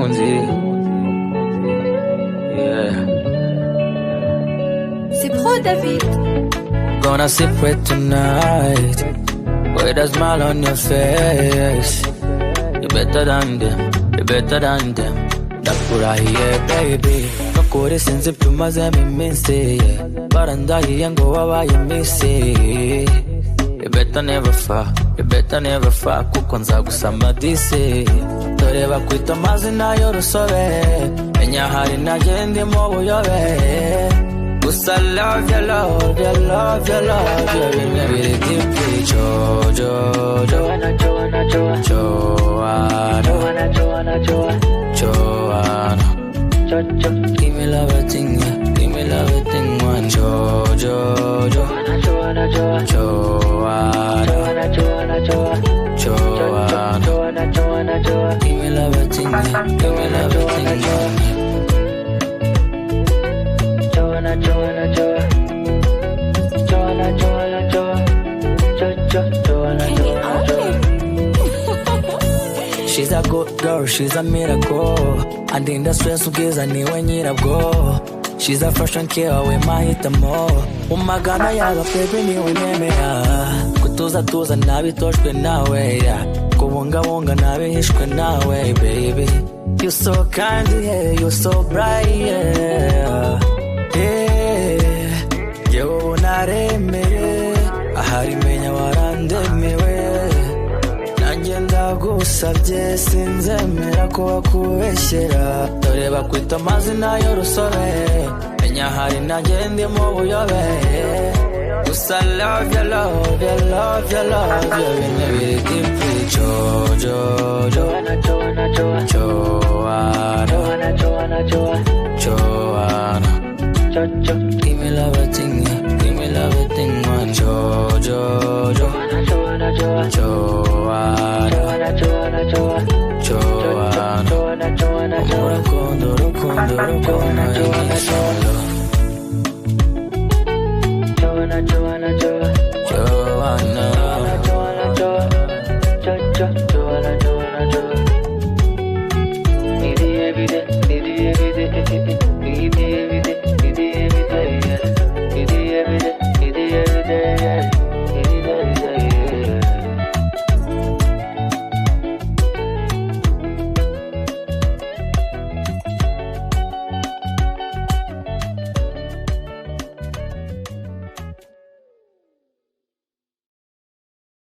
umukunzi. Yeah. C'est Pro David. Gonna sip with tonight with a smile on your face. You better than them, you better than them. Ndakurahiye baby, nukuri sinzi byumazemo iminsi, barandahiye ngo wabaye misi. You better never fall, you better never fall, kuko nzagusama disi. Dore bakwita amazina y'urusobe, menya hari nanjye ndi mu buyobe. Gusa love ya love ya love ya love ya bimwe biri deeply. Joanna, Joanna, Joanna, Joanna, Joanna, Joanna. Give me love a thing, yeah. Give me love a thing, one. Joanna, Joanna, Joanna, Joanna, Joanna, Joanna. Give me love a thing, yeah. Give me love a thing, one. Joanna, Joanna, Joanna, Joanna, Joanna, Joanna, Joanna, Joanna. She's a good girl, she's a miracle. And in the stress ugiza niwe nyirabwo. She's a fashion killer, we mahitamo. Umagana yaba baby niwe nemera. Kutuza tuza nabitoshwe nawe, yeah. Kubungabunga nabihishwe nawe, baby. You're so kind, yeah, you're so bright, yeah. Yewe unaremeye, ahari menya warandemewe. Nanjye ndagusabye sinzemera ko bakubeshyera. Dore bakwita amazina y'urusobe, menya hari nanjye ndi mu buyobe. Gusa love ya love ya love ya love ya bimwe biri deeply. Joanna, Joanna, Joanna, Joanna, Joanna, Joanna. Give me love a thing, yeah. Give me love a thing, one. Joanna, Joanna, Joanna, Joanna, Joanna. Urukundo, urukundo, urukundo, Joanna, Joanna, Joanna, Joanna.